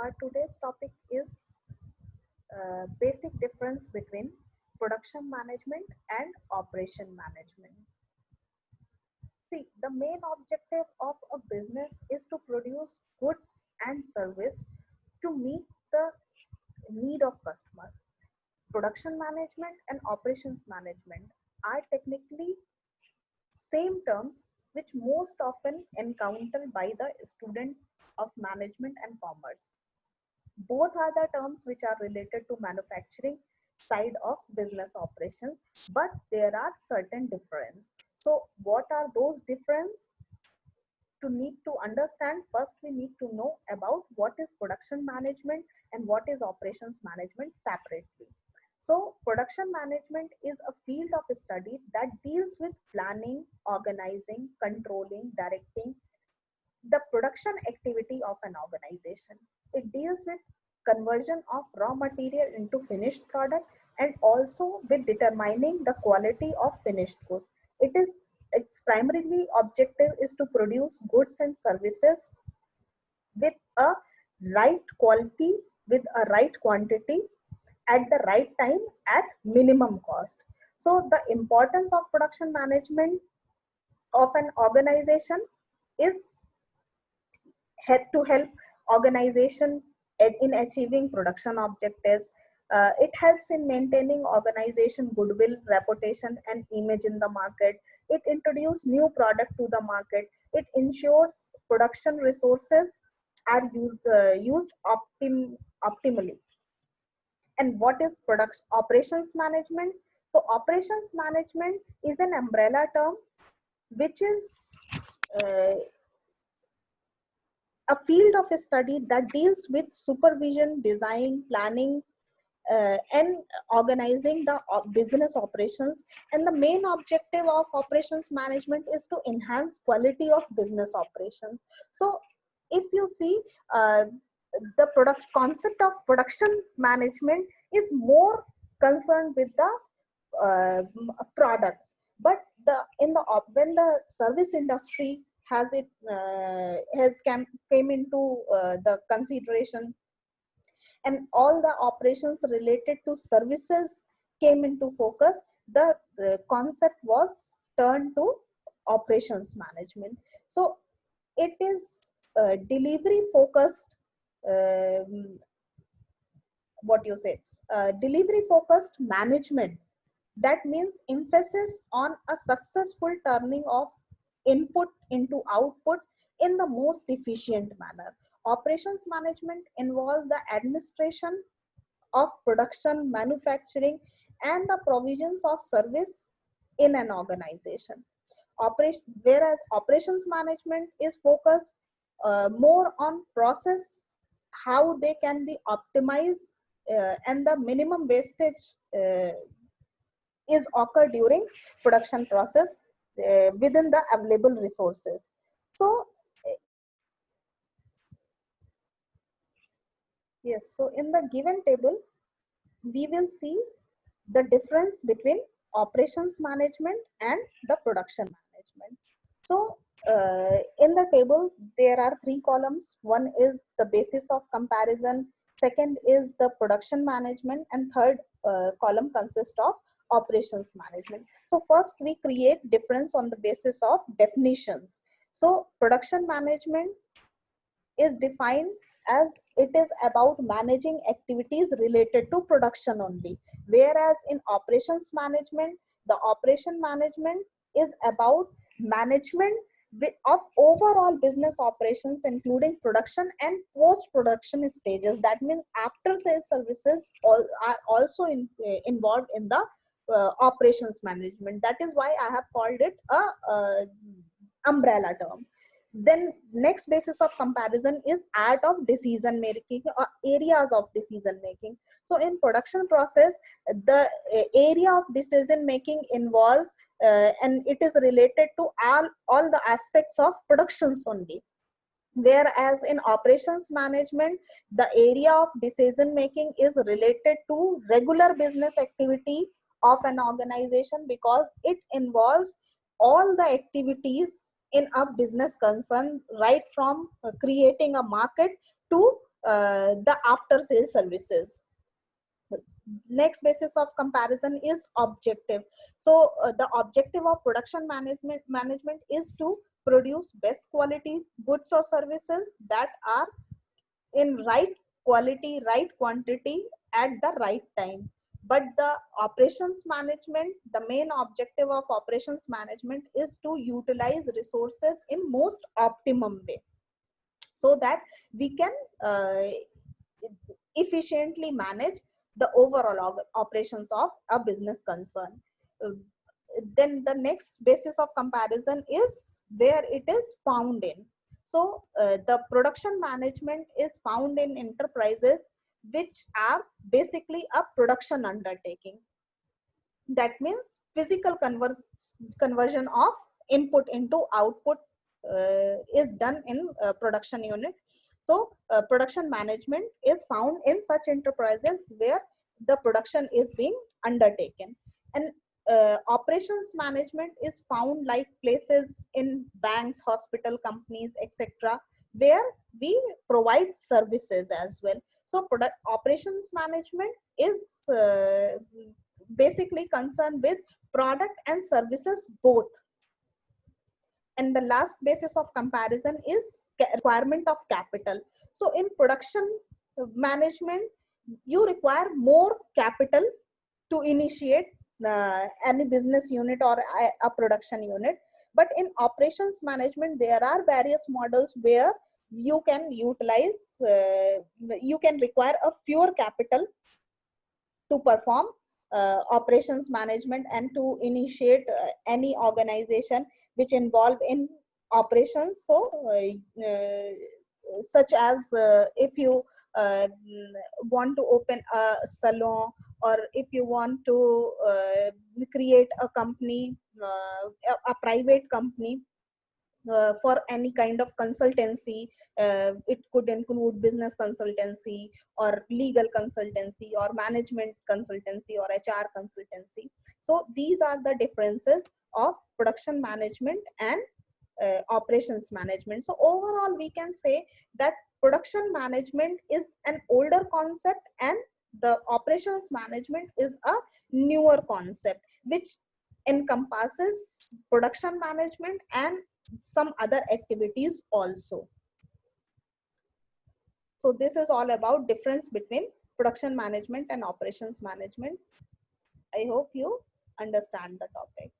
our today's topic is basic difference between production management and operation management. See, the main objective of a business is to produce goods and service to meet the need of customer. Production management and operations management are technically same terms which most often encountered by the student of management and commerce. Both are the terms which are related to manufacturing side of business operations, but there are certain difference. So what are those difference? To need to understand, first we need to know about what is production management and what is operations management separately. So production management is a field of study that deals with planning, organizing, controlling, directing the production activity of an organization. It deals with conversion of raw material into finished product and also with determining the quality of finished good. Its primarily objective is to produce goods and services with a right quality, with a right quantity, at the right time, at minimum cost. So the importance of production management of an organization is to help organization in achieving production objectives. It helps in maintaining organization goodwill, reputation, and image in the market. It introduces new product to the market. It ensures production resources are used optimally. And what is production operations management? So operations management is an umbrella term which is a field of study that deals with supervision, design, planning, and organizing the business operations. And the main objective of operations management is to enhance quality of business operations. So if you see, the product concept of production management is more concerned with the products, but when the service industry came into the consideration, and all the operations related to services came into focus, the concept was turned to operations management. So it is delivery focused, delivery focused management. That means emphasis on a successful turning of input into output in the most efficient manner. Operations management involves the administration of production, manufacturing, and the provisions of service in an organization. Whereas operations management is focused more on process, how they can be optimized, and the minimum wastage is occur during production process within the available resources. So yes, so in the given table, we will see the difference between operations management and the production management. So in the table, there are 3 columns. One is the basis of comparison, second is the production management, and third column consists of operations management. So first we create difference on the basis of definitions. So production management is defined as it is about managing activities related to production only, whereas in operations management, the operation management is about management of overall business operations, including production and post-production stages. That means after sales services are also involved in the operations management. That is why I have called it a umbrella term. Then next basis of comparison is art of decision making or areas of decision making. So in production process, the area of decision making involved and it is related to all the aspects of productions only. Whereas in operations management, the area of decision making is related to regular business activity of an organization, because it involves all the activities in a business concern, right from creating a market to the after sales services. Next basis of comparison is objective. So the objective of production management is to produce best quality goods or services that are in right quality, right quantity at the right time. But the operations management, the main objective of operations management is to utilize resources in most optimum way, so that we can efficiently manage the overall operations of a business concern. Uh, Then the next basis of comparison is where it is found in. So the production management is found in enterprises which are basically a production undertaking. That means physical conversion of input into output is done in production unit. So production management is found in such enterprises where the production is being undertaken. And operations management is found like places in banks, hospital, companies, etc., where we provide services as well. So product operations management is basically concerned with product and services both. And the last basis of comparison is requirement of capital. So in production management, you require more capital to initiate any business unit or a production unit. But in operations management, there are various models where you can utilize, you can require a fewer capital to perform operations management and to initiate any organization which involve in operations. So such as if you want to open a salon, or if you want to create a company, a private company, for any kind of consultancy. It could include business consultancy or legal consultancy or management consultancy or HR consultancy. So these are the differences of production management and operations management. So overall we can say that production management is an older concept and the operations management is a newer concept which encompasses production management and some other activities also. So this is all about difference between production management and operations management. I hope you understand the topic.